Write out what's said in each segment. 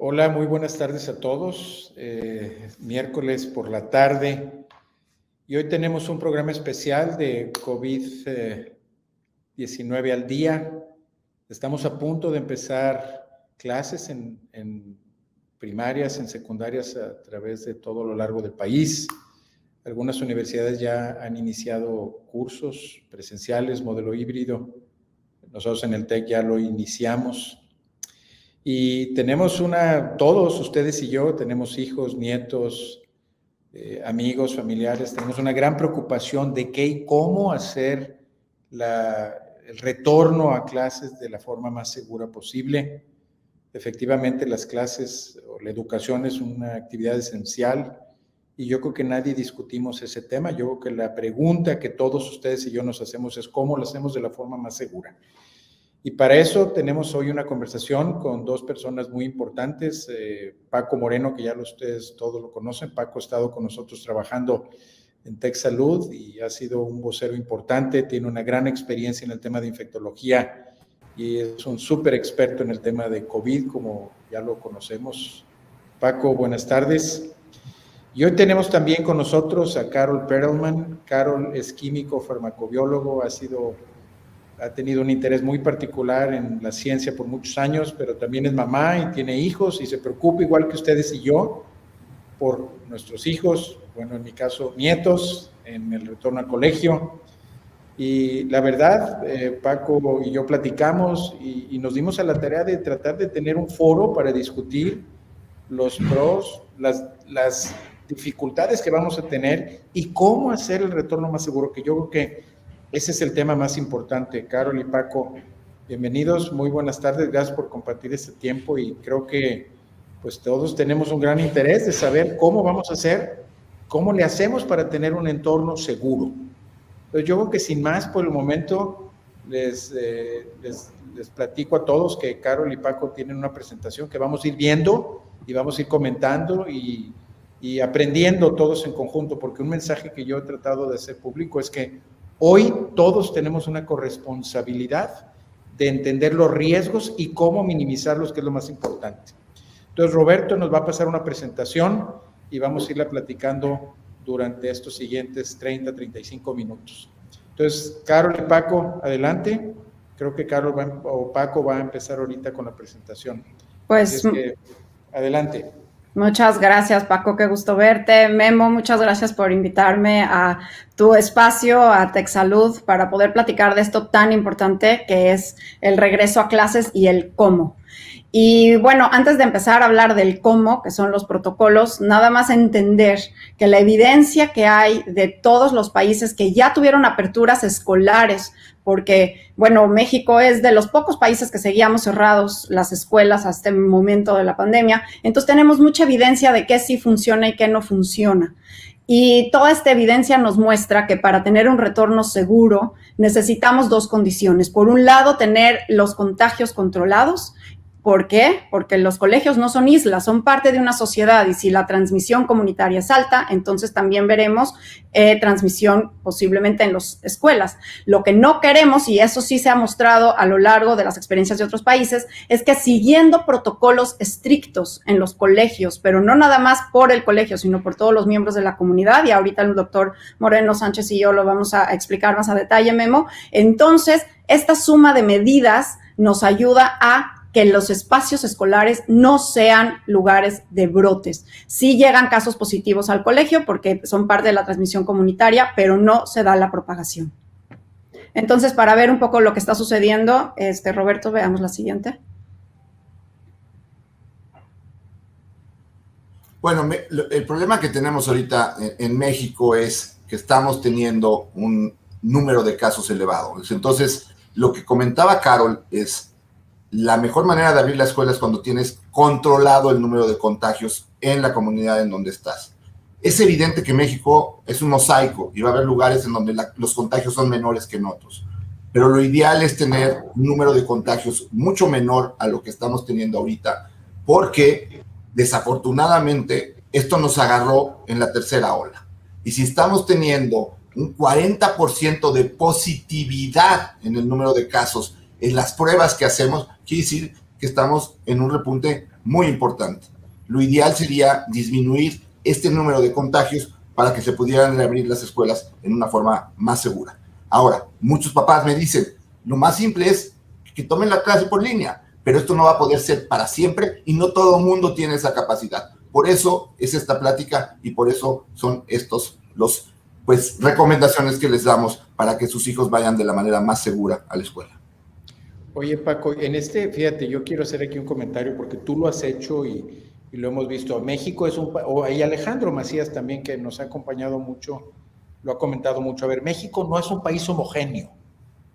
Hola, muy buenas tardes a todos. Miércoles por la tarde y hoy tenemos un programa especial de COVID-19 al día. Estamos a punto de empezar clases en primarias, en secundarias a través de todo lo largo del país. Algunas universidades ya han iniciado cursos presenciales, modelo híbrido. Nosotros en el TEC ya lo iniciamos. Y tenemos todos ustedes y yo, tenemos hijos, nietos, amigos, familiares, tenemos una gran preocupación de qué y cómo hacer el retorno a clases de la forma más segura posible. Efectivamente, las clases o la educación es una actividad esencial y yo creo que nadie discutimos ese tema. Yo creo que la pregunta que todos ustedes y yo nos hacemos es cómo lo hacemos de la forma más segura. Y para eso tenemos hoy una conversación con dos personas muy importantes. Paco Moreno, que ya ustedes todos lo conocen. Paco ha estado con nosotros trabajando en Tec Salud y ha sido un vocero importante, tiene una gran experiencia en el tema de infectología y es un súper experto en el tema de COVID, como ya lo conocemos. Paco, buenas tardes. Y hoy tenemos también con nosotros a Carol Perelman. Carol es químico, farmacobiólogo, ha tenido un interés muy particular en la ciencia por muchos años, pero también es mamá y tiene hijos y se preocupa igual que ustedes y yo por nuestros hijos, bueno, en mi caso, nietos, en el retorno al colegio. Y la verdad, Paco y yo platicamos y nos dimos a la tarea de tratar de tener un foro para discutir los pros, las dificultades que vamos a tener y cómo hacer el retorno más seguro, que yo creo que ese es el tema más importante. Carol y Paco, bienvenidos, muy buenas tardes, gracias por compartir este tiempo y creo que pues todos tenemos un gran interés de saber cómo vamos a hacer, cómo le hacemos para tener un entorno seguro. Entonces yo creo que sin más por el momento les platico a todos que Carol y Paco tienen una presentación que vamos a ir viendo y vamos a ir comentando y aprendiendo todos en conjunto, porque un mensaje que yo he tratado de hacer público es que hoy todos tenemos una corresponsabilidad de entender los riesgos y cómo minimizarlos, que es lo más importante. Entonces, Roberto nos va a pasar una presentación y vamos a irla platicando durante estos siguientes 30-35 minutos. Entonces, Carol y Paco, adelante. Creo que Paco va a empezar ahorita con la presentación. Pues, adelante. Muchas gracias, Paco, qué gusto verte. Memo, muchas gracias por invitarme a tu espacio, a Tec Salud, para poder platicar de esto tan importante que es el regreso a clases y el cómo. Y bueno, antes de empezar a hablar del cómo, que son los protocolos, nada más entender que la evidencia que hay de todos los países que ya tuvieron aperturas escolares, porque, bueno, México es de los pocos países que seguíamos cerrados las escuelas hasta el momento de la pandemia, entonces tenemos mucha evidencia de qué sí funciona y qué no funciona. Y toda esta evidencia nos muestra que para tener un retorno seguro necesitamos dos condiciones. Por un lado, tener los contagios controlados. ¿Por qué? Porque los colegios no son islas, son parte de una sociedad y si la transmisión comunitaria es alta, entonces también veremos transmisión posiblemente en las escuelas. Lo que no queremos, y eso sí se ha mostrado a lo largo de las experiencias de otros países, es que siguiendo protocolos estrictos en los colegios, pero no nada más por el colegio, sino por todos los miembros de la comunidad, y ahorita el doctor Moreno Sánchez y yo lo vamos a explicar más a detalle, Memo, entonces esta suma de medidas nos ayuda a que los espacios escolares no sean lugares de brotes. Sí llegan casos positivos al colegio porque son parte de la transmisión comunitaria, pero no se da la propagación. Entonces, para ver un poco lo que está sucediendo, Roberto, veamos la siguiente. Bueno, el problema que tenemos ahorita en México es que estamos teniendo un número de casos elevado. Entonces, lo que comentaba Carol es la mejor manera de abrir la escuela es cuando tienes controlado el número de contagios en la comunidad en donde estás. Es evidente que México es un mosaico y va a haber lugares en donde los contagios son menores que en otros. Pero lo ideal es tener un número de contagios mucho menor a lo que estamos teniendo ahorita, porque desafortunadamente esto nos agarró en la tercera ola. Y si estamos teniendo un 40% de positividad en el número de casos en las pruebas que hacemos, quiere decir que estamos en un repunte muy importante. Lo ideal sería disminuir este número de contagios para que se pudieran reabrir las escuelas en una forma más segura. Ahora, muchos papás me dicen, lo más simple es que tomen la clase por línea, pero esto no va a poder ser para siempre y no todo el mundo tiene esa capacidad. Por eso es esta plática y por eso son estos los recomendaciones que les damos para que sus hijos vayan de la manera más segura a la escuela. Oye, Paco, fíjate, yo quiero hacer aquí un comentario porque tú lo has hecho y lo hemos visto. México es y Alejandro Macías también, que nos ha acompañado mucho, lo ha comentado mucho. A ver, México no es un país homogéneo,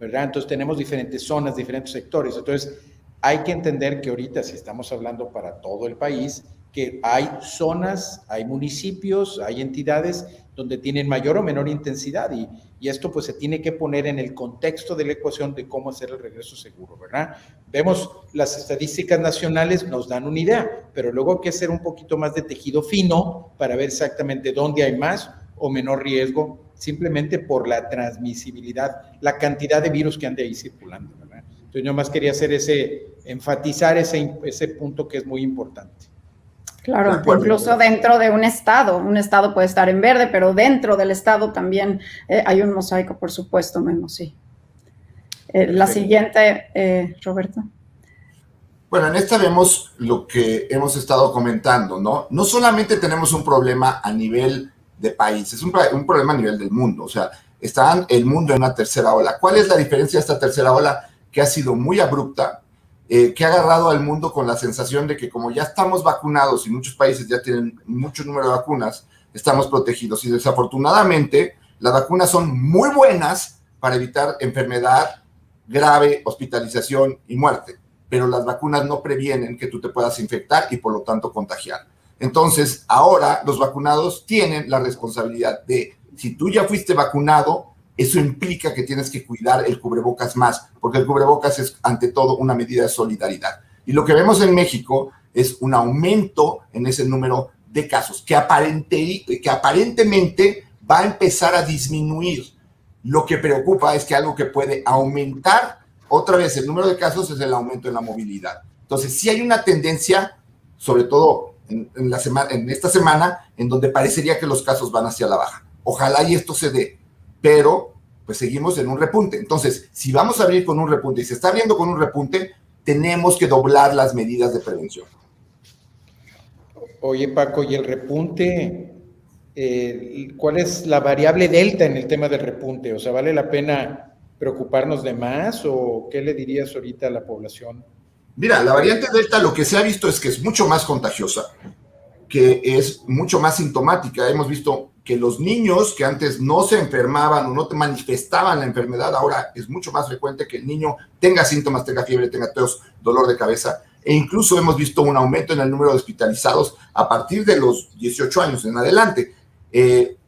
¿verdad? Entonces tenemos diferentes zonas, diferentes sectores. Entonces hay que entender que ahorita, si estamos hablando para todo el país, que hay zonas, hay municipios, hay entidades donde tienen mayor o menor intensidad y esto pues se tiene que poner en el contexto de la ecuación de cómo hacer el regreso seguro, ¿verdad? Vemos las estadísticas nacionales, nos dan una idea, pero luego hay que hacer un poquito más de tejido fino para ver exactamente dónde hay más o menor riesgo, simplemente por la transmisibilidad, la cantidad de virus que ande ahí circulando, ¿verdad? Entonces yo más quería hacer enfatizar ese punto que es muy importante. Claro, incluso dentro de un estado puede estar en verde, pero dentro del estado también hay un mosaico, por supuesto, Memo, sí. La siguiente, Roberto. Bueno, en esta vemos lo que hemos estado comentando, ¿no? No solamente tenemos un problema a nivel de país, es un problema a nivel del mundo, o sea, está el mundo en una tercera ola. ¿Cuál es la diferencia de esta tercera ola que ha sido muy abrupta? Que ha agarrado al mundo con la sensación de que como ya estamos vacunados y muchos países ya tienen mucho número de vacunas, estamos protegidos. Y desafortunadamente, las vacunas son muy buenas para evitar enfermedad grave, hospitalización y muerte, pero las vacunas no previenen que tú te puedas infectar y por lo tanto contagiar. Entonces, ahora los vacunados tienen la responsabilidad de, si tú ya fuiste vacunado, eso implica que tienes que cuidar el cubrebocas más, porque el cubrebocas es ante todo una medida de solidaridad. Y lo que vemos en México es un aumento en ese número de casos, que aparentemente va a empezar a disminuir. Lo que preocupa es que algo que puede aumentar otra vez el número de casos es el aumento en la movilidad. Entonces, sí hay una tendencia, sobre todo en esta semana, en donde parecería que los casos van hacia la baja. Ojalá y esto se dé, pero pues seguimos en un repunte. Entonces, si vamos a abrir con un repunte y se está abriendo con un repunte, tenemos que doblar las medidas de prevención. Oye, Paco, ¿y el repunte? ¿Cuál es la variable delta en el tema del repunte? O sea, ¿vale la pena preocuparnos de más o qué le dirías ahorita a la población? Mira, la variante delta lo que se ha visto es que es mucho más contagiosa, que es mucho más sintomática. Hemos visto que los niños que antes no se enfermaban o no manifestaban la enfermedad, ahora es mucho más frecuente que el niño tenga síntomas, tenga fiebre, tenga tos, dolor de cabeza, e incluso hemos visto un aumento en el número de hospitalizados a partir de los 18 años en adelante.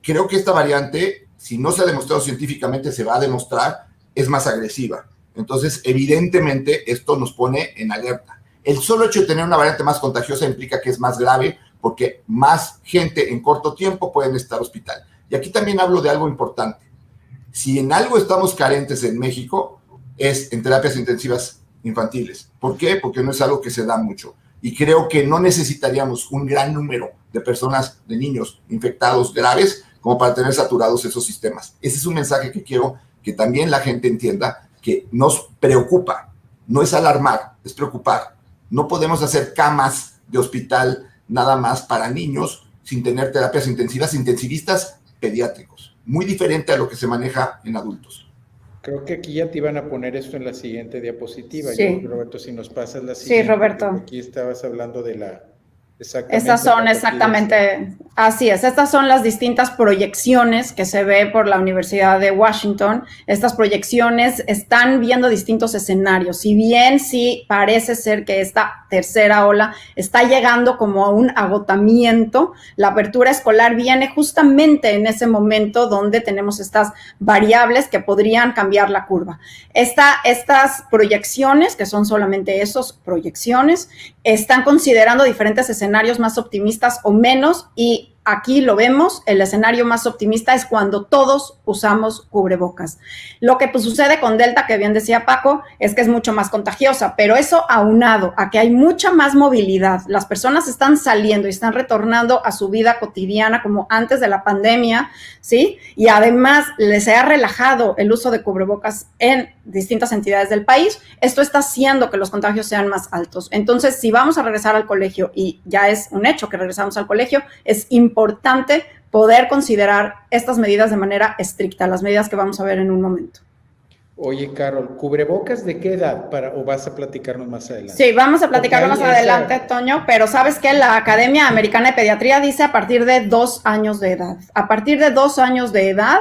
Creo que esta variante, si no se ha demostrado científicamente, se va a demostrar, es más agresiva. Entonces, evidentemente, esto nos pone en alerta. El solo hecho de tener una variante más contagiosa implica que es más grave, porque más gente en corto tiempo pueden estar hospital. Y aquí también hablo de algo importante. Si en algo estamos carentes en México, es en terapias intensivas infantiles. ¿Por qué? Porque no es algo que se da mucho. Y creo que no necesitaríamos un gran número de personas, de niños infectados graves, como para tener saturados esos sistemas. Ese es un mensaje que quiero que también la gente entienda, que nos preocupa. No es alarmar, es preocupar. No podemos hacer camas de hospital nada más para niños sin tener terapias intensivas, intensivistas pediátricos. Muy diferente a lo que se maneja en adultos. Creo que aquí ya te iban a poner esto en la siguiente diapositiva. Sí. Yo, Roberto, si nos pasas la siguiente. Sí, Roberto. Aquí estabas hablando de la... Estas son exactamente, así es, estas son las distintas proyecciones que se ve por la Universidad de Washington. Estas proyecciones están viendo distintos escenarios. Si bien sí parece ser que esta tercera ola está llegando como a un agotamiento, la apertura escolar viene justamente en ese momento donde tenemos estas variables que podrían cambiar la curva. Estas proyecciones, que son solamente esas proyecciones, están considerando diferentes escenarios más optimistas o menos y aquí lo vemos, el escenario más optimista es cuando todos usamos cubrebocas. Lo que pues, sucede con Delta, que bien decía Paco, es que es mucho más contagiosa, pero eso aunado a que hay mucha más movilidad, las personas están saliendo y están retornando a su vida cotidiana como antes de la pandemia, ¿sí? Y además les ha relajado el uso de cubrebocas en distintas entidades del país, esto está haciendo que los contagios sean más altos. Entonces, si vamos a regresar al colegio, y ya es un hecho que regresamos al colegio, es importante poder considerar estas medidas de manera estricta, las medidas que vamos a ver en un momento. Oye, Carol, ¿cubrebocas de qué edad o vas a platicarnos más adelante? Sí, vamos a platicarlo más adelante, Toño, pero ¿sabes qué? La Academia Americana de Pediatría dice a partir de 2 años de edad. A partir de 2 años de edad,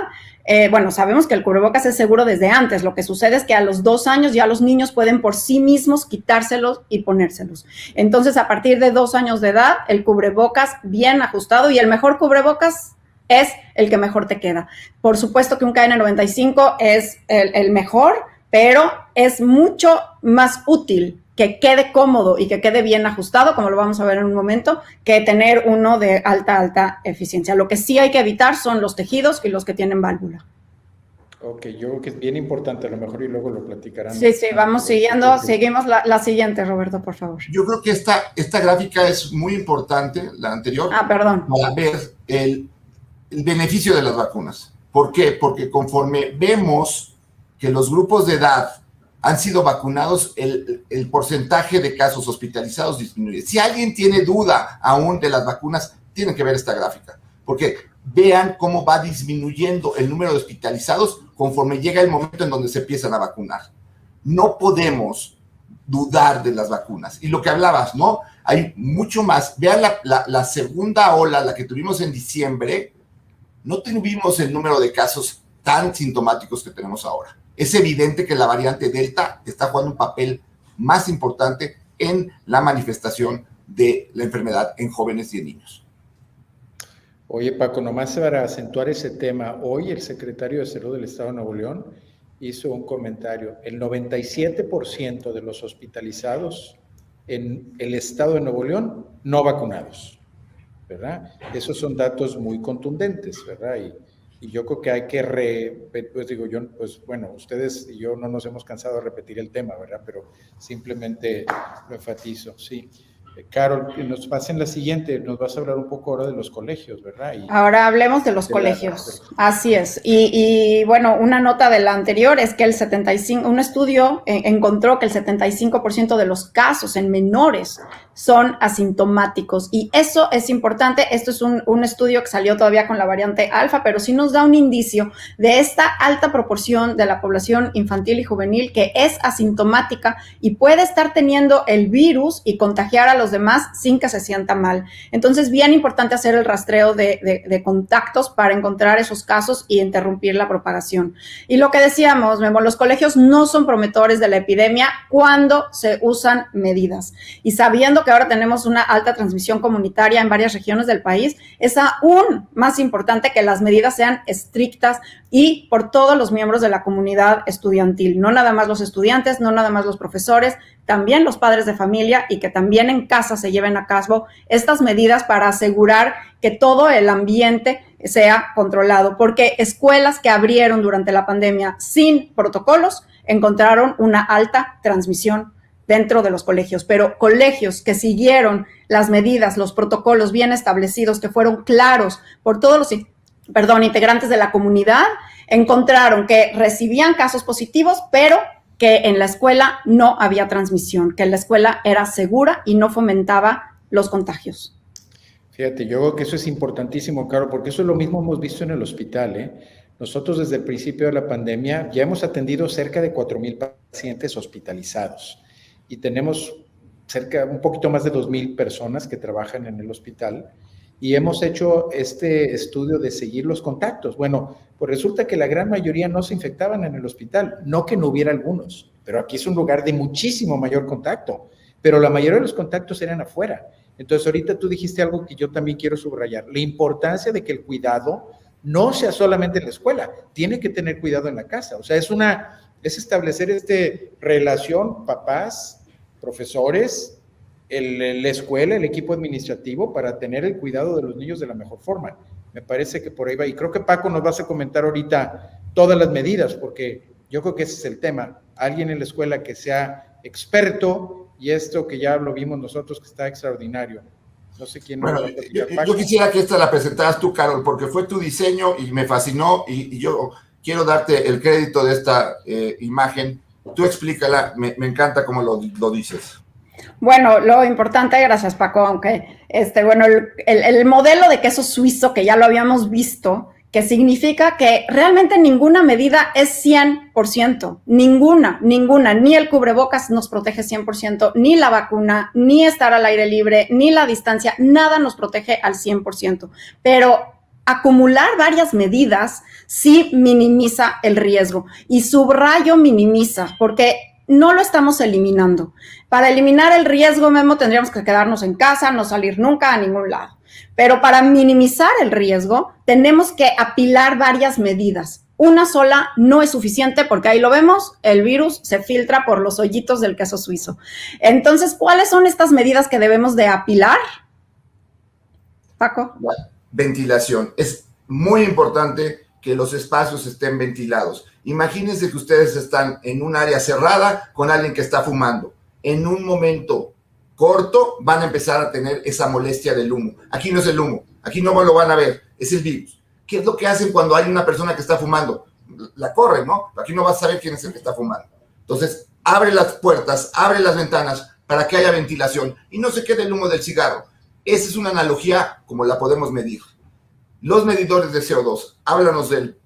bueno, sabemos que el cubrebocas es seguro desde antes. Lo que sucede es que a los 2 años ya los niños pueden por sí mismos quitárselos y ponérselos. Entonces, a partir de 2 años de edad, el cubrebocas bien ajustado, y el mejor cubrebocas es el que mejor te queda. Por supuesto que un KN95 es el mejor, pero es mucho más útil que quede cómodo y que quede bien ajustado, como lo vamos a ver en un momento, que tener uno de alta eficiencia. Lo que sí hay que evitar son los tejidos y los que tienen válvula. Ok, yo creo que es bien importante, a lo mejor y luego lo platicarán. Sí, vamos siguiendo, seguimos la siguiente, Roberto, por favor. Yo creo que esta gráfica es muy importante, la anterior, perdón, para ver el beneficio de las vacunas. ¿Por qué? Porque conforme vemos que los grupos de edad han sido vacunados, el porcentaje de casos hospitalizados disminuye. Si alguien tiene duda aún de las vacunas, tienen que ver esta gráfica, porque vean cómo va disminuyendo el número de hospitalizados conforme llega el momento en donde se empiezan a vacunar. No podemos dudar de las vacunas. Y lo que hablabas, ¿no? Hay mucho más. Vean la segunda ola, la que tuvimos en diciembre, no tuvimos el número de casos tan sintomáticos que tenemos ahora. Es evidente que la variante Delta está jugando un papel más importante en la manifestación de la enfermedad en jóvenes y en niños. Oye, Paco, nomás para acentuar ese tema, hoy el secretario de Salud del Estado de Nuevo León hizo un comentario. El 97% de los hospitalizados en el Estado de Nuevo León no vacunados, ¿verdad? Esos son datos muy contundentes, ¿verdad? Y yo creo que hay que, bueno, ustedes y yo no nos hemos cansado de repetir el tema, ¿verdad? Pero simplemente lo enfatizo, sí. Carol, que nos pasen la siguiente, nos vas a hablar un poco ahora de los colegios, ¿verdad? Ahora hablemos de los colegios, así es. Y bueno, una nota de la anterior es que un estudio encontró que el 75% de los casos en menores son asintomáticos, y eso es importante. Esto es un estudio que salió todavía con la variante alfa, pero sí nos da un indicio de esta alta proporción de la población infantil y juvenil que es asintomática y puede estar teniendo el virus y contagiar a los demás sin que se sienta mal. Entonces, bien importante hacer el rastreo de contactos para encontrar esos casos y interrumpir la propagación. Y lo que decíamos, Memo, los colegios no son promotores de la epidemia cuando se usan medidas. Y sabiendo que ahora tenemos una alta transmisión comunitaria en varias regiones del país, es aún más importante que las medidas sean estrictas y por todos los miembros de la comunidad estudiantil, no nada más los estudiantes, no nada más los profesores, también los padres de familia, y que también en casa se lleven a cabo estas medidas para asegurar que todo el ambiente sea controlado, porque escuelas que abrieron durante la pandemia sin protocolos encontraron una alta transmisión dentro de los colegios, pero colegios que siguieron las medidas, los protocolos bien establecidos, que fueron claros por todos los integrantes de la comunidad, encontraron que recibían casos positivos, pero que en la escuela no había transmisión, que la escuela era segura y no fomentaba los contagios. Fíjate, yo creo que eso es importantísimo, Caro, porque eso es lo mismo hemos visto en el hospital, ¿eh? Nosotros desde el principio de la pandemia ya hemos atendido cerca de 4,000 pacientes hospitalizados y tenemos un poquito más de 2,000 personas que trabajan en el hospital, y hemos hecho este estudio de seguir los contactos. Bueno, pues resulta que la gran mayoría no se infectaban en el hospital, no que no hubiera algunos, pero aquí es un lugar de muchísimo mayor contacto, pero la mayoría de los contactos eran afuera. Entonces ahorita tú dijiste algo que yo también quiero subrayar, la importancia de que el cuidado no sea solamente en la escuela, tiene que tener cuidado en la casa. O sea, es establecer relación papás, profesores, la escuela, el equipo administrativo, para tener el cuidado de los niños de la mejor forma. Me parece que por ahí va. Y creo que Paco nos vas a comentar ahorita todas las medidas, porque yo creo que ese es el tema. Alguien en la escuela que sea experto, y esto que ya lo vimos nosotros, que está extraordinario. No sé quién nos va a platicar, Paco. Yo quisiera que esta la presentaras tú, Carol, porque fue tu diseño y me fascinó, y yo quiero darte el crédito de esta imagen. Tú explícala, me encanta cómo lo dices. Bueno, lo importante, gracias Paco, aunque bueno, el modelo de queso suizo que ya lo habíamos visto, que significa que realmente ninguna medida es 100%, ninguna, ni el cubrebocas nos protege 100%, ni la vacuna, ni estar al aire libre, ni la distancia, nada nos protege al 100%, pero acumular varias medidas sí minimiza el riesgo, y subrayo minimiza, porque no lo estamos eliminando. Para eliminar el riesgo, Memo, tendríamos que quedarnos en casa, no salir nunca a ningún lado. Pero para minimizar el riesgo, tenemos que apilar varias medidas. Una sola no es suficiente porque ahí lo vemos, el virus se filtra por los hoyitos del queso suizo. Entonces, ¿cuáles son estas medidas que debemos de apilar? Paco. Ventilación. Es muy importante que los espacios estén ventilados. Imagínense que ustedes están en un área cerrada con alguien que está fumando. En un momento corto van a empezar a tener esa molestia del humo. Aquí no es el humo, aquí no lo van a ver, es el virus. ¿Qué es lo que hacen cuando hay una persona que está fumando? La corren, ¿no? Aquí no vas a saber quién es el que está fumando. Entonces, abre las puertas, abre las ventanas para que haya ventilación y no se quede el humo del cigarro. Esa es una analogía como la podemos medir. Los medidores de CO2, háblanos de él.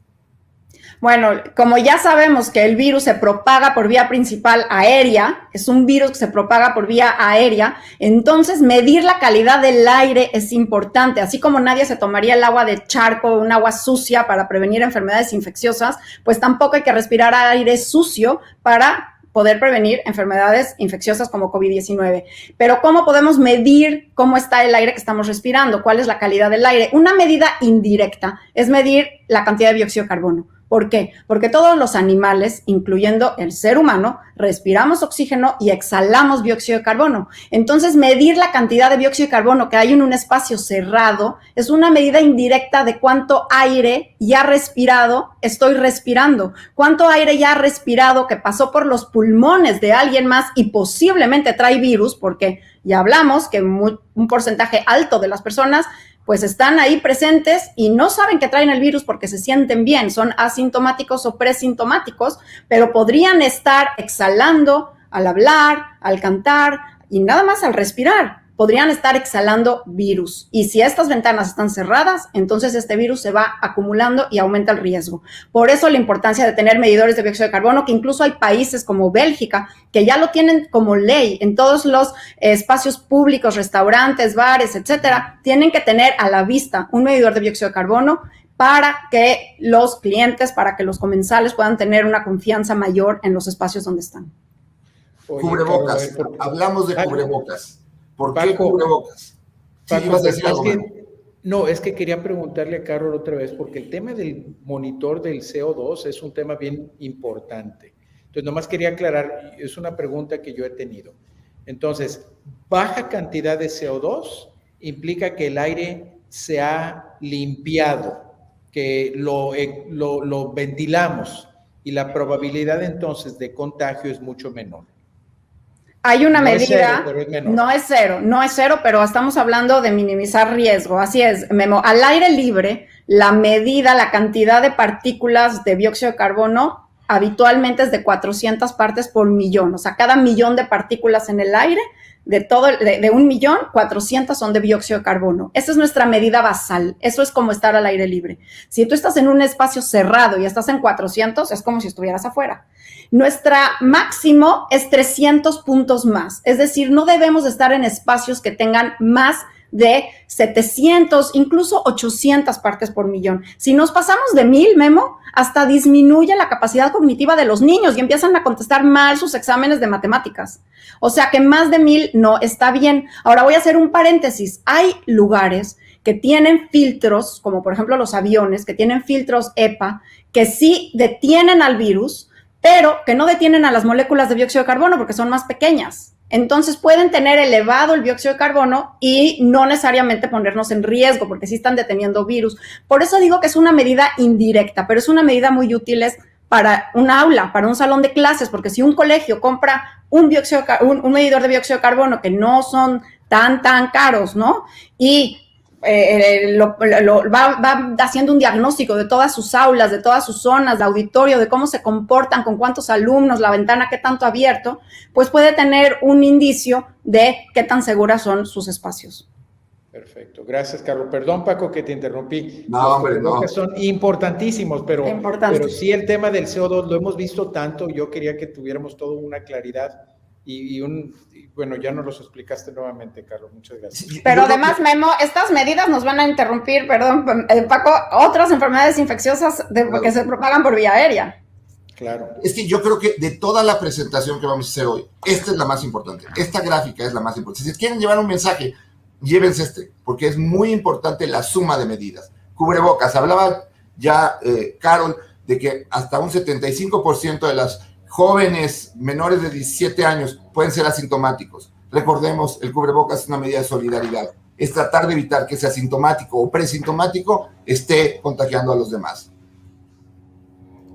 Bueno, como ya sabemos que el virus se propaga por vía principal aérea, es un virus que se propaga por vía aérea, entonces medir la calidad del aire es importante. Así como nadie se tomaría el agua de charco, un agua sucia para prevenir enfermedades infecciosas, pues tampoco hay que respirar aire sucio para poder prevenir enfermedades infecciosas como COVID-19. Pero ¿cómo podemos medir cómo está el aire que estamos respirando? ¿Cuál es la calidad del aire? Una medida indirecta es medir la cantidad de dióxido de carbono. ¿Por qué? Porque todos los animales, incluyendo el ser humano, respiramos oxígeno y exhalamos dióxido de carbono. Entonces, medir la cantidad de dióxido de carbono que hay en un espacio cerrado es una medida indirecta de cuánto aire ya respirado estoy respirando, cuánto aire ya respirado que pasó por los pulmones de alguien más y posiblemente trae virus, porque ya hablamos que un porcentaje alto de las personas pues están ahí presentes y no saben que traen el virus porque se sienten bien, son asintomáticos o presintomáticos, pero podrían estar exhalando al hablar, al cantar y nada más al respirar. Podrían estar exhalando virus. Y si estas ventanas están cerradas, entonces este virus se va acumulando y aumenta el riesgo. Por eso la importancia de tener medidores de dióxido de carbono, que incluso hay países como Bélgica, que ya lo tienen como ley en todos los espacios públicos, restaurantes, bares, etcétera, tienen que tener a la vista un medidor de dióxido de carbono para que los clientes, para que los comensales puedan tener una confianza mayor en los espacios donde están. Oye, cubrebocas, hablamos de cubrebocas. ¿Por qué cubrebocas? Paco, ¿ibas a decir algo? No, es que quería preguntarle a Carol otra vez, porque el tema del monitor del CO2 es un tema bien importante. Entonces, nomás quería aclarar, es una pregunta que yo he tenido. Entonces, baja cantidad de CO2 implica que el aire se ha limpiado, que lo ventilamos y la probabilidad entonces de contagio es mucho menor. Hay una medida, no es cero, pero estamos hablando de minimizar riesgo. Así es, Memo. Al aire libre, la medida, la cantidad de partículas de dióxido de carbono habitualmente es de 400 partes por millón. O sea, cada millón de partículas en el aire, de 1 millón, 400 son de dióxido de carbono. Esa es nuestra medida basal. Eso es como estar al aire libre. Si tú estás en un espacio cerrado y estás en 400, es como si estuvieras afuera. Nuestra máximo es 300 puntos más. Es decir, no debemos de estar en espacios que tengan más de 700, incluso 800 partes por millón. Si nos pasamos de 1000, Memo, hasta disminuye la capacidad cognitiva de los niños y empiezan a contestar mal sus exámenes de matemáticas. O sea que más de 1000 no está bien. Ahora voy a hacer un paréntesis. Hay lugares que tienen filtros, como por ejemplo los aviones, que tienen filtros EPA, que sí detienen al virus, pero que no detienen a las moléculas de dióxido de carbono porque son más pequeñas. Entonces pueden tener elevado el dióxido de carbono y no necesariamente ponernos en riesgo, porque sí están deteniendo virus. Por eso digo que es una medida indirecta, pero es una medida muy útil para un aula, para un salón de clases, porque si un colegio compra un medidor de dióxido de carbono que no son tan caros, ¿no? Y va haciendo un diagnóstico de todas sus aulas, de todas sus zonas de auditorio, de cómo se comportan, con cuántos alumnos, la ventana qué tanto abierto, pues puede tener un indicio de qué tan seguras son sus espacios. Perfecto, gracias, Carlos. Perdón, Paco, que te interrumpí. No, hombre, no. Son importantísimos, pero sí el tema del CO2 lo hemos visto tanto. Yo quería que tuviéramos toda una claridad y bueno, ya nos los explicaste nuevamente, Carlos. Muchas gracias. Pero además, Memo, estas medidas nos van a interrumpir, perdón, Paco, otras enfermedades infecciosas que se propagan por vía aérea. Claro. Es que yo creo que de toda la presentación que vamos a hacer hoy, esta es la más importante. Esta gráfica es la más importante. Si quieren llevar un mensaje, llévense porque es muy importante la suma de medidas. Cubrebocas, hablaba ya Carol de que hasta un 75% de las jóvenes menores de 17 años pueden ser asintomáticos. Recordemos, el cubrebocas es una medida de solidaridad. Es tratar de evitar que ese asintomático o presintomático esté contagiando a los demás.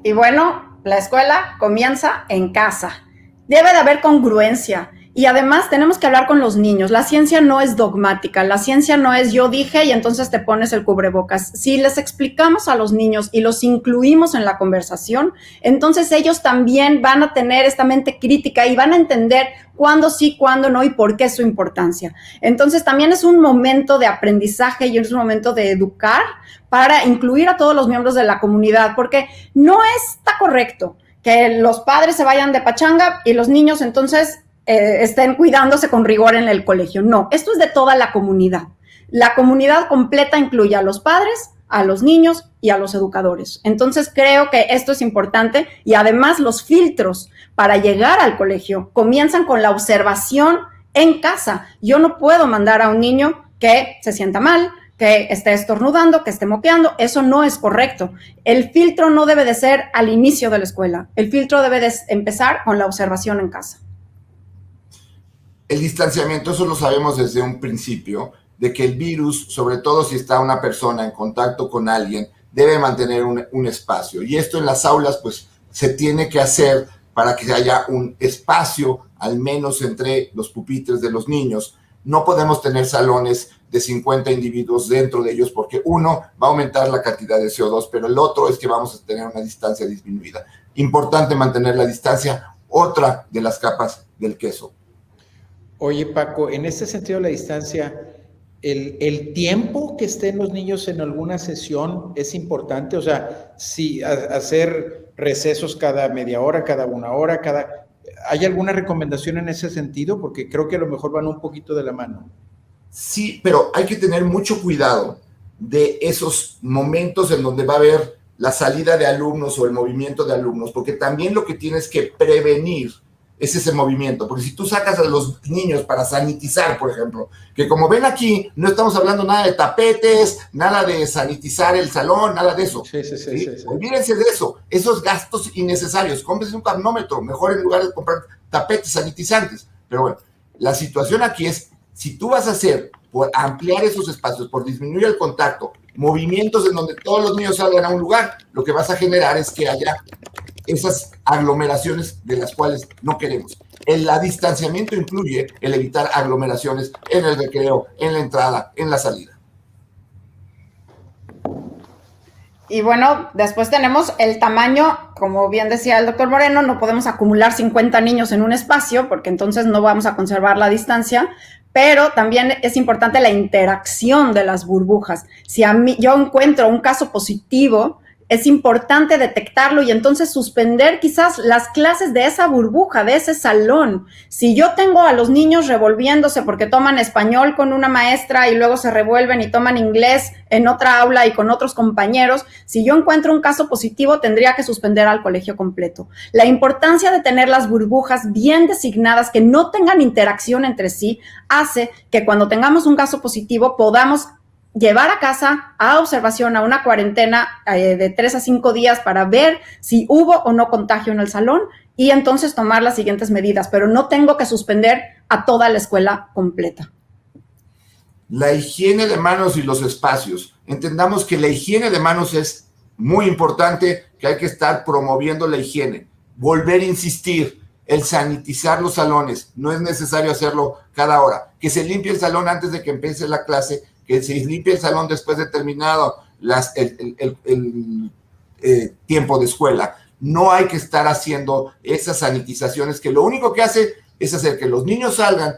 Y bueno, la escuela comienza en casa. Debe de haber congruencia. Y además tenemos que hablar con los niños. La ciencia no es dogmática, la ciencia no es yo dije y entonces te pones el cubrebocas. Si les explicamos a los niños y los incluimos en la conversación, entonces ellos también van a tener esta mente crítica y van a entender cuándo sí, cuándo no y por qué es su importancia. Entonces también es un momento de aprendizaje y es un momento de educar para incluir a todos los miembros de la comunidad, porque no está correcto que los padres se vayan de pachanga y los niños entonces estén cuidándose con rigor en el colegio. No, esto es de toda la comunidad. La comunidad completa incluye a los padres, a los niños y a los educadores. Entonces creo que esto es importante y además los filtros para llegar al colegio comienzan con la observación en casa. Yo no puedo mandar a un niño que se sienta mal, que esté estornudando, que esté moqueando. Eso no es correcto. El filtro no debe de ser al inicio de la escuela. El filtro debe de empezar con la observación en casa. El distanciamiento, eso lo sabemos desde un principio, de que el virus, sobre todo si está una persona en contacto con alguien, debe mantener un espacio. Y esto en las aulas, pues, se tiene que hacer para que haya un espacio, al menos entre los pupitres de los niños. No podemos tener salones de 50 individuos dentro de ellos, porque uno, va a aumentar la cantidad de CO2, pero el otro es que vamos a tener una distancia disminuida. Importante mantener la distancia, otra de las capas del queso. Oye, Paco, en este sentido de la distancia, ¿el tiempo que estén los niños en alguna sesión es importante? O sea, si hacer recesos cada media hora, cada una hora, ¿hay alguna recomendación en ese sentido? Porque creo que a lo mejor van un poquito de la mano. Sí, pero hay que tener mucho cuidado de esos momentos en donde va a haber la salida de alumnos o el movimiento de alumnos, porque también lo que tienes que prevenir es ese movimiento, porque si tú sacas a los niños para sanitizar, por ejemplo, que como ven aquí, no estamos hablando nada de tapetes, nada de sanitizar el salón, nada de eso. Sí. Olvídense de eso, esos gastos innecesarios, cómprense un termómetro, mejor en lugar de comprar tapetes sanitizantes. Pero bueno, la situación aquí es, si tú vas a hacer, por ampliar esos espacios, por disminuir el contacto, movimientos en donde todos los niños salgan a un lugar, lo que vas a generar es que haya esas aglomeraciones de las cuales no queremos. El distanciamiento incluye el evitar aglomeraciones en el recreo, en la entrada, en la salida. Y bueno, después tenemos el tamaño, como bien decía el doctor Moreno, no podemos acumular 50 niños en un espacio porque entonces no vamos a conservar la distancia, pero también es importante la interacción de las burbujas. Si yo encuentro un caso positivo, es importante detectarlo y entonces suspender quizás las clases de esa burbuja, de ese salón. Si yo tengo a los niños revolviéndose porque toman español con una maestra y luego se revuelven y toman inglés en otra aula y con otros compañeros, si yo encuentro un caso positivo, tendría que suspender al colegio completo. La importancia de tener las burbujas bien designadas, que no tengan interacción entre sí, hace que cuando tengamos un caso positivo podamos llevar a casa a observación, a una cuarentena de 3 a 5 días para ver si hubo o no contagio en el salón y entonces tomar las siguientes medidas, pero no tengo que suspender a toda la escuela completa. La higiene de manos y los espacios. Entendamos que la higiene de manos es muy importante, que hay que estar promoviendo la higiene. Volver a insistir, el sanitizar los salones. No es necesario hacerlo cada hora. Que se limpie el salón antes de que empiece la clase, que se limpie el salón después de terminado el tiempo de escuela. No hay que estar haciendo esas sanitizaciones que lo único que hace es hacer que los niños salgan,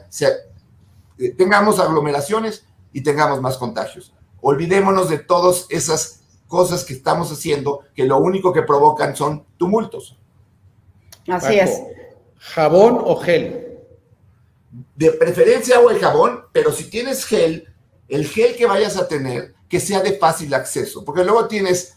tengamos aglomeraciones y tengamos más contagios. Olvidémonos de todas esas cosas que estamos haciendo, que lo único que provocan son tumultos. Así Paco, es. ¿jabón o gel? De preferencia agua y jabón, pero si tienes gel, el gel que vayas a tener, que sea de fácil acceso, porque luego tienes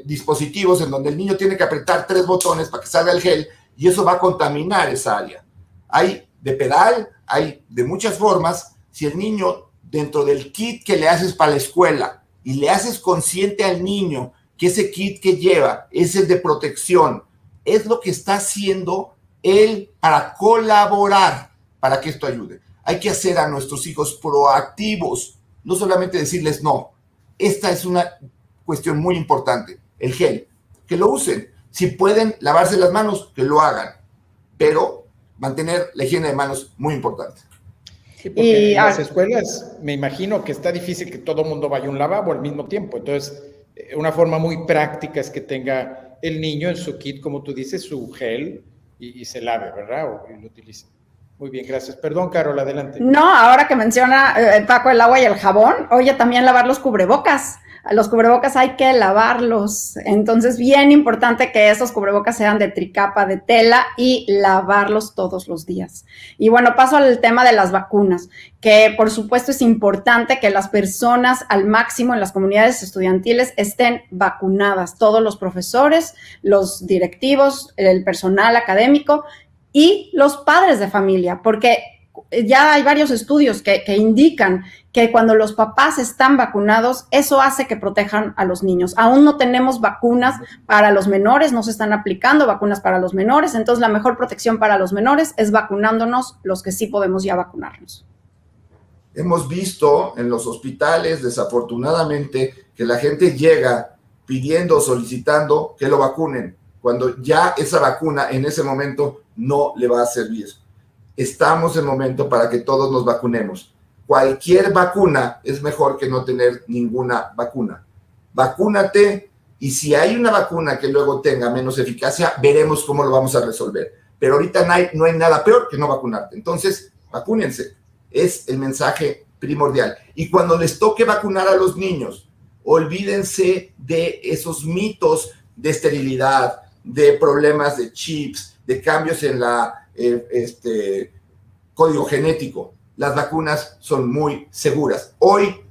dispositivos en donde el niño tiene que apretar 3 botones para que salga el gel y eso va a contaminar esa área. Hay de pedal, hay de muchas formas. Si el niño, dentro del kit que le haces para la escuela y le haces consciente al niño que ese kit que lleva es el de protección, es lo que está haciendo él para colaborar para que esto ayude. Hay que hacer a nuestros hijos proactivos, no solamente decirles no. Esta es una cuestión muy importante, el gel, que lo usen. Si pueden lavarse las manos, que lo hagan, pero mantener la higiene de manos muy importante. Sí, porque en las escuelas me imagino que está difícil que todo el mundo vaya a un lavabo al mismo tiempo. Entonces, una forma muy práctica es que tenga el niño en su kit, como tú dices, su gel y se lave, ¿verdad? Y lo utilice. Muy bien, gracias. Perdón, Carol, adelante. No, ahora que menciona Paco el agua y el jabón, oye, también lavar los cubrebocas. Los cubrebocas hay que lavarlos. Entonces, bien importante que esos cubrebocas sean de tricapa de tela y lavarlos todos los días. Y bueno, paso al tema de las vacunas, que por supuesto es importante que las personas al máximo en las comunidades estudiantiles estén vacunadas. Todos los profesores, los directivos, el personal académico y los padres de familia, porque ya hay varios estudios que indican que cuando los papás están vacunados, eso hace que protejan a los niños. Aún no tenemos vacunas para los menores, no se están aplicando vacunas para los menores, entonces la mejor protección para los menores es vacunándonos los que sí podemos ya vacunarnos. Hemos visto en los hospitales, desafortunadamente, que la gente llega pidiendo, solicitando que lo vacunen, cuando ya esa vacuna en ese momento no le va a servir. Estamos en momento para que todos nos vacunemos. Cualquier vacuna es mejor que no tener ninguna vacuna. Vacúnate y si hay una vacuna que luego tenga menos eficacia, veremos cómo lo vamos a resolver. Pero ahorita no hay nada peor que no vacunarte. Entonces, vacúnense. Es el mensaje primordial. Y cuando les toque vacunar a los niños, olvídense de esos mitos de esterilidad, de problemas de chips, de cambios en la código genético. Las vacunas son muy seguras. Hoy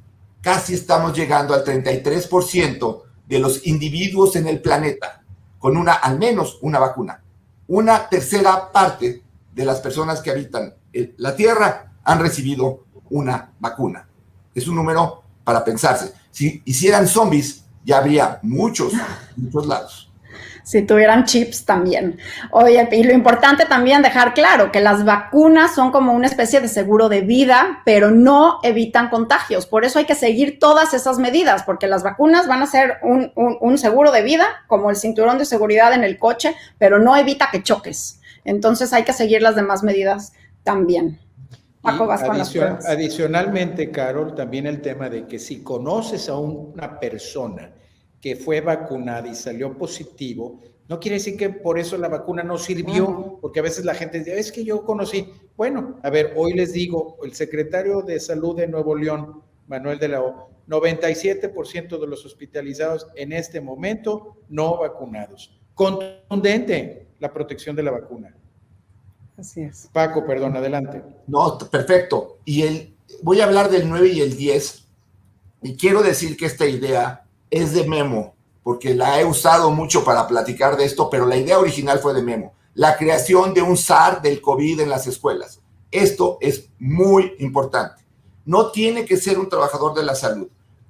casi estamos llegando al 33% de los individuos en el planeta con al menos una vacuna. Una tercera parte de las personas que habitan la Tierra han recibido una vacuna. Es un número para pensarse. Si hicieran zombies, ya habría muchos lados. Si tuvieran chips también. Oye, y lo importante también dejar claro que las vacunas son como una especie de seguro de vida, pero no evitan contagios. Por eso hay que seguir todas esas medidas, porque las vacunas van a ser un seguro de vida, como el cinturón de seguridad en el coche, pero no evita que choques. Entonces hay que seguir las demás medidas también. Paco, vas con las pruebas. Adicionalmente, Carol, también el tema de que si conoces a una persona que fue vacunada y salió positivo, no quiere decir que por eso la vacuna no sirvió, porque a veces la gente dice, es que yo conocí. Bueno, a ver, hoy les digo, el secretario de Salud de Nuevo León, Manuel de la O, 97% de los hospitalizados en este momento no vacunados. Contundente la protección de la vacuna. Así es. Paco, perdón, adelante. No, perfecto. Y voy a hablar del 9 y el 10, y quiero decir que esta idea es de Memo, porque la he usado mucho para platicar de esto, pero la idea original fue de Memo. La creación de un SAR del COVID en las escuelas. Esto es muy importante. No tiene que ser un trabajador de la salud.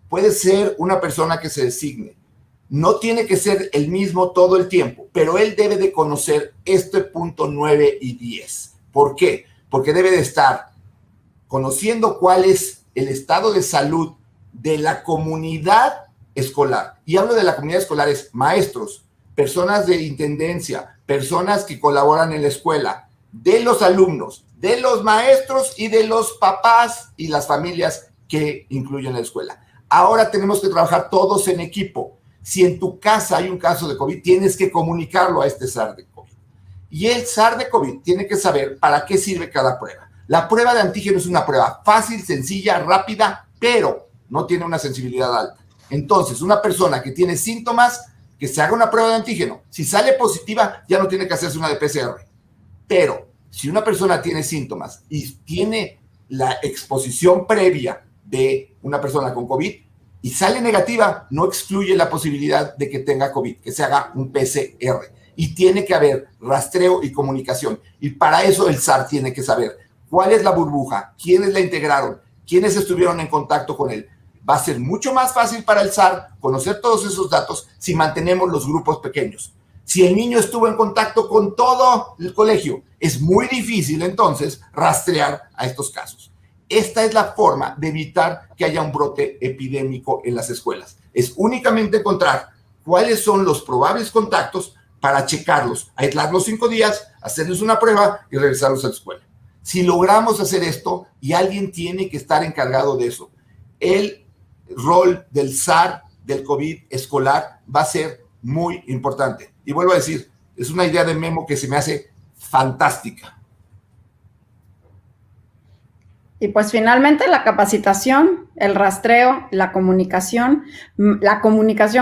Puede ser una persona que se designe. No tiene que ser el mismo todo el tiempo, pero él debe de conocer este punto 9 y 10. ¿Por qué? porque debe de estar conociendo cuál es el estado de salud de la comunidad escolar. Y hablo de la comunidad escolar, es maestros, personas de intendencia, personas que colaboran en la escuela, de los alumnos, de los maestros y de los papás y las familias que incluyen la escuela. Ahora tenemos que trabajar todos en equipo. Si en tu casa hay un caso de COVID, tienes que comunicarlo a este SAR de COVID. Y el SAR de COVID tiene que saber para qué sirve cada prueba. La prueba de antígeno es una prueba fácil, sencilla, rápida, pero no tiene una sensibilidad alta. Entonces, una persona que tiene síntomas, que se haga una prueba de antígeno. Si sale positiva, ya no tiene que hacerse una de PCR. Pero si una persona tiene síntomas y tiene la exposición previa de una persona con COVID y sale negativa, no excluye la posibilidad de que tenga COVID, que se haga un PCR. Y tiene que haber rastreo y comunicación. Y para eso el SAR tiene que saber cuál es la burbuja, quiénes la integraron, quiénes estuvieron en contacto con él. Va a ser mucho más fácil para el SAR conocer todos esos datos si mantenemos los grupos pequeños. Si el niño estuvo en contacto con todo el colegio, es muy difícil entonces rastrear a estos casos. Esta es la forma de evitar que haya un brote epidémico en las escuelas. Es únicamente encontrar cuáles son los probables contactos para checarlos, aislarlos 5 días, hacerles una prueba y regresarlos a la escuela. Si logramos hacer esto, y alguien tiene que estar encargado de eso, el rol del SAR del COVID escolar va a ser muy importante. Y vuelvo a decir, es una idea de Memo que se me hace fantástica. Y pues finalmente la capacitación, el rastreo, la comunicación,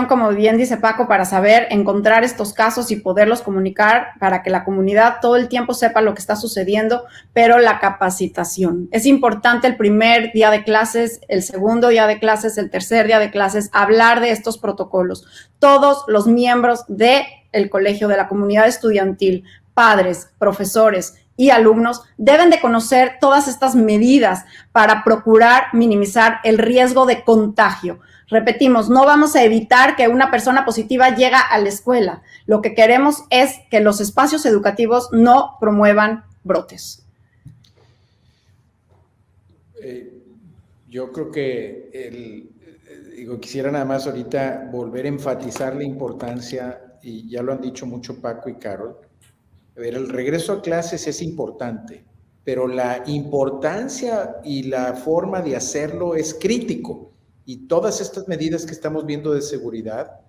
como bien dice Paco, para saber encontrar estos casos y poderlos comunicar para que la comunidad todo el tiempo sepa lo que está sucediendo, pero la capacitación. Es importante el primer día de clases, el segundo día de clases, el tercer día de clases, hablar de estos protocolos. Todos los miembros del colegio, de la comunidad estudiantil, padres, profesores y alumnos deben de conocer todas estas medidas para procurar minimizar el riesgo de contagio. Repetimos, no vamos a evitar que una persona positiva llegue a la escuela. Lo que queremos es que los espacios educativos no promuevan brotes. Yo creo que quisiera nada más ahorita volver a enfatizar la importancia, y ya lo han dicho mucho Paco y Carol. A ver, el regreso a clases es importante, pero la importancia y la forma de hacerlo es crítico. Y todas estas medidas que estamos viendo de seguridad,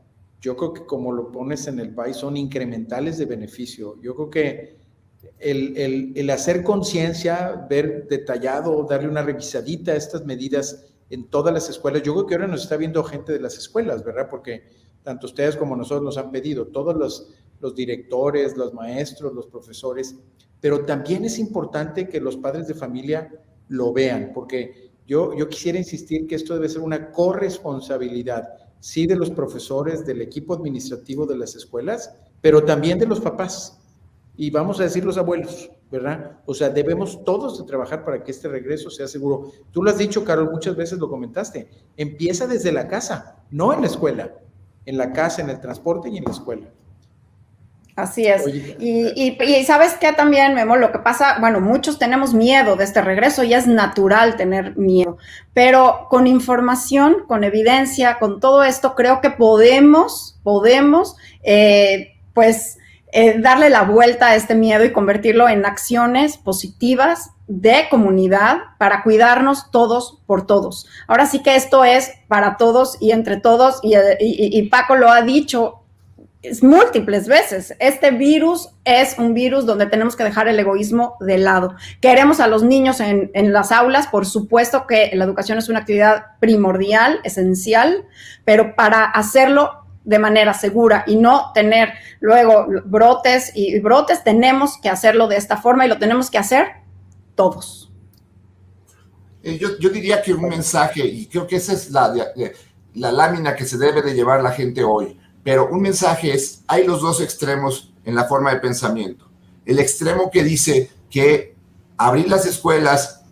yo creo que como lo pones en el país, son incrementales de beneficio. Yo creo que el hacer conciencia, ver detallado, darle una revisadita a estas medidas en todas las escuelas. Yo creo que ahora nos está viendo gente de las escuelas, ¿verdad? Porque tanto ustedes como nosotros nos han pedido, todos los directores, los maestros, los profesores, pero también es importante que los padres de familia lo vean, porque yo quisiera insistir que esto debe ser una corresponsabilidad, sí, de los profesores, del equipo administrativo de las escuelas, pero también de los papás, y vamos a decir los abuelos, ¿verdad? O sea, debemos todos de trabajar para que este regreso sea seguro. Tú lo has dicho, Carol, muchas veces lo comentaste, empieza desde la casa, no en la escuela, en la casa, en el transporte y en la escuela. Así es. Y ¿sabes qué también, Memo? Lo que pasa, bueno, muchos tenemos miedo de este regreso y es natural tener miedo, pero con información, con evidencia, con todo esto, creo que podemos darle la vuelta a este miedo y convertirlo en acciones positivas de comunidad para cuidarnos todos por todos. Ahora sí que esto es para todos y entre todos, y Paco lo ha dicho múltiples veces. Este virus es un virus donde tenemos que dejar el egoísmo de lado. Queremos a los niños en las aulas, por supuesto que la educación es una actividad primordial, esencial, pero para hacerlo de manera segura y no tener luego brotes y brotes, tenemos que hacerlo de esta forma y lo tenemos que hacer todos. Yo diría que un mensaje, y creo que esa es la lámina que se debe de llevar la gente hoy, pero un mensaje es, hay los dos extremos en la forma de pensamiento. El extremo que dice que abrir las escuelas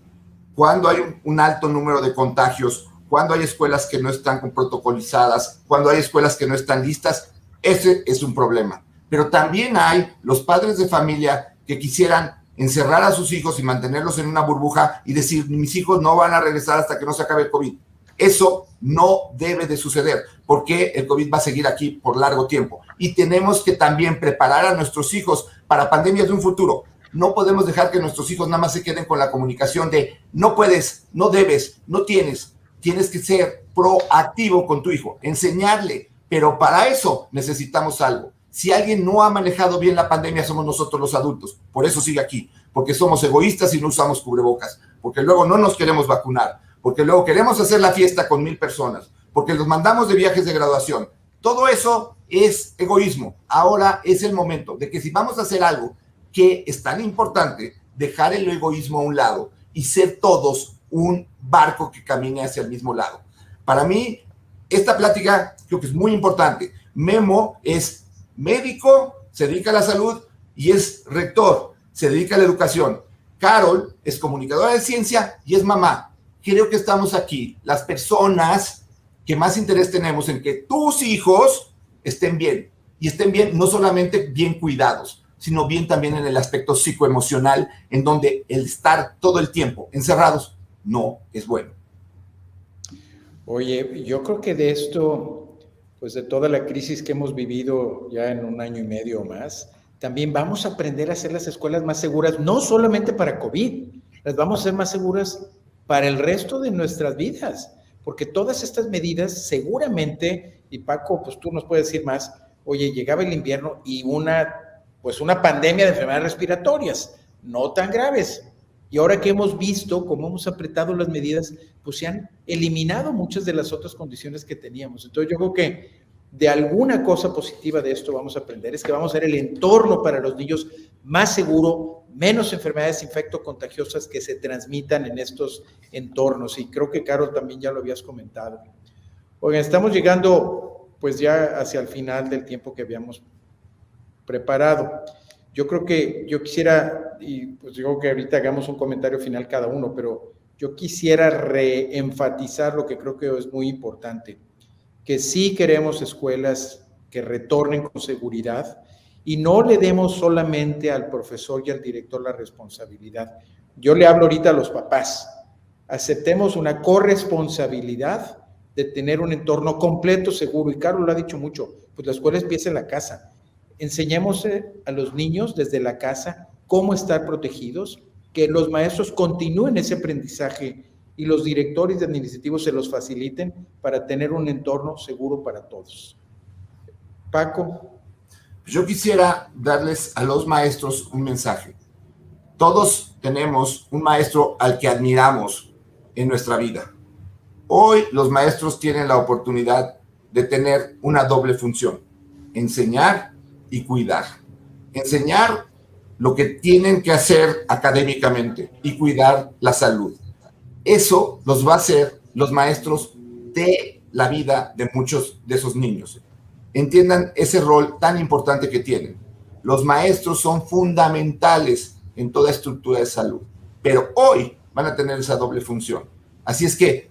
cuando hay un alto número de contagios, cuando hay escuelas que no están protocolizadas, cuando hay escuelas que no están listas, ese es un problema. Pero también hay los padres de familia que quisieran encerrar a sus hijos y mantenerlos en una burbuja y decir, mis hijos no van a regresar hasta que no se acabe el COVID. Eso no debe de suceder, porque el COVID va a seguir aquí por largo tiempo. Y tenemos que también preparar a nuestros hijos para pandemias de un futuro. No podemos dejar que nuestros hijos nada más se queden con la comunicación de no puedes, no debes, no tienes. Tienes que ser proactivo con tu hijo, enseñarle, pero para eso necesitamos algo. Si alguien no ha manejado bien la pandemia, somos nosotros los adultos. Por eso sigue aquí, porque somos egoístas y no usamos cubrebocas, porque luego no nos queremos vacunar, porque luego queremos hacer la fiesta con 1000 personas, porque los mandamos de viajes de graduación. Todo eso es egoísmo. Ahora es el momento de que si vamos a hacer algo que es tan importante, dejar el egoísmo a un lado y ser todos un barco que camine hacia el mismo lado. Para mí, esta plática creo que es muy importante. Memo es médico, se dedica a la salud y es rector, se dedica a la educación. Carol es comunicadora de ciencia y es mamá. Creo que estamos aquí, las personas que más interés tenemos en que tus hijos estén bien. Y estén bien, no solamente bien cuidados, sino bien también en el aspecto psicoemocional, en donde el estar todo el tiempo encerrados no es bueno. Oye, yo creo que de esto, pues de toda la crisis que hemos vivido ya en 1 año y medio o más, también vamos a aprender a hacer las escuelas más seguras, no solamente para COVID, las vamos a hacer más seguras para el resto de nuestras vidas, porque todas estas medidas seguramente, y Paco, pues tú nos puedes decir más, oye, llegaba el invierno y una pandemia de enfermedades respiratorias, no tan graves. Y ahora que hemos visto cómo hemos apretado las medidas, pues se han eliminado muchas de las otras condiciones que teníamos. Entonces yo creo que de alguna cosa positiva de esto vamos a aprender, es que vamos a hacer el entorno para los niños más seguro, menos enfermedades infectocontagiosas que se transmitan en estos entornos. Y creo que, Carol, también ya lo habías comentado. Oigan, estamos llegando pues ya hacia el final del tiempo que habíamos preparado. Yo creo que yo quisiera, y pues digo que ahorita hagamos un comentario final cada uno, pero yo quisiera reenfatizar lo que creo que es muy importante, que sí queremos escuelas que retornen con seguridad y no le demos solamente al profesor y al director la responsabilidad. Yo le hablo ahorita a los papás, aceptemos una corresponsabilidad de tener un entorno completo, seguro, y Carlos lo ha dicho mucho, pues la escuela empieza en la casa. Enseñemos a los niños desde la casa cómo estar protegidos, que los maestros continúen ese aprendizaje y los directores administrativos se los faciliten para tener un entorno seguro para todos. Paco. Yo quisiera darles a los maestros un mensaje. Todos tenemos un maestro al que admiramos en nuestra vida. Hoy los maestros tienen la oportunidad de tener una doble función: enseñar y cuidar. Enseñar lo que tienen que hacer académicamente y cuidar la salud. Eso los va a hacer los maestros de la vida de muchos de esos niños. Entiendan ese rol tan importante que tienen. Los maestros son fundamentales en toda estructura de salud, pero hoy van a tener esa doble función. Así es que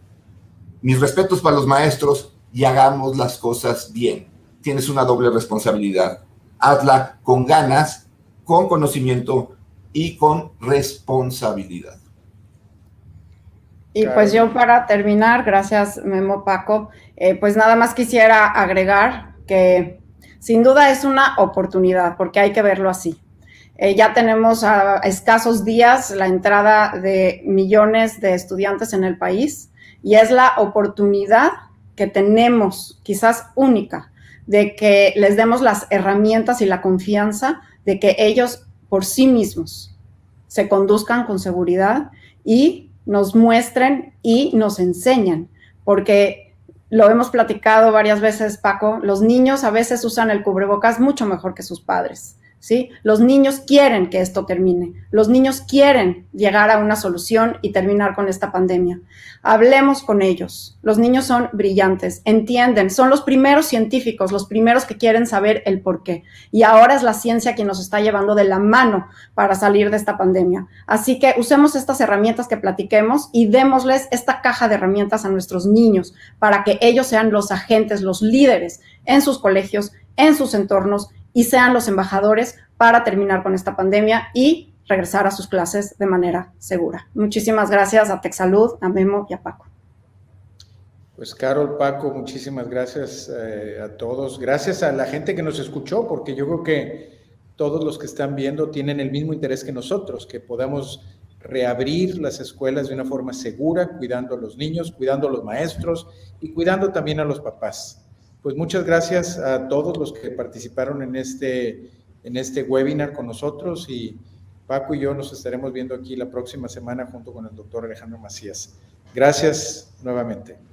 mis respetos para los maestros y hagamos las cosas bien. Tienes una doble responsabilidad. Hazla con ganas, con conocimiento y con responsabilidad. Y pues yo, para terminar, gracias Memo, Paco, pues nada más quisiera agregar que sin duda es una oportunidad, porque hay que verlo así. Ya tenemos a escasos días la entrada de millones de estudiantes en el país y es la oportunidad que tenemos, quizás única, de que les demos las herramientas y la confianza de que ellos por sí mismos se conduzcan con seguridad y nos muestren y nos enseñan, porque lo hemos platicado varias veces, Paco, los niños a veces usan el cubrebocas mucho mejor que sus padres, ¿sí? Los niños quieren que esto termine, los niños quieren llegar a una solución y terminar con esta pandemia. Hablemos con ellos, los niños son brillantes, entienden, son los primeros científicos, los primeros que quieren saber el por qué, y ahora es la ciencia quien nos está llevando de la mano para salir de esta pandemia. Así que usemos estas herramientas que platiquemos y démosles esta caja de herramientas a nuestros niños para que ellos sean los agentes, los líderes en sus colegios, en sus entornos, y sean los embajadores para terminar con esta pandemia y regresar a sus clases de manera segura. Muchísimas gracias a TecSalud, a Memo y a Paco. Pues Carol, Paco, muchísimas gracias a todos. Gracias a la gente que nos escuchó, porque yo creo que todos los que están viendo tienen el mismo interés que nosotros, que podamos reabrir las escuelas de una forma segura, cuidando a los niños, cuidando a los maestros y cuidando también a los papás. Pues muchas gracias a todos los que participaron en este webinar con nosotros, y Paco y yo nos estaremos viendo aquí la próxima semana junto con el doctor Alejandro Macías. Gracias nuevamente.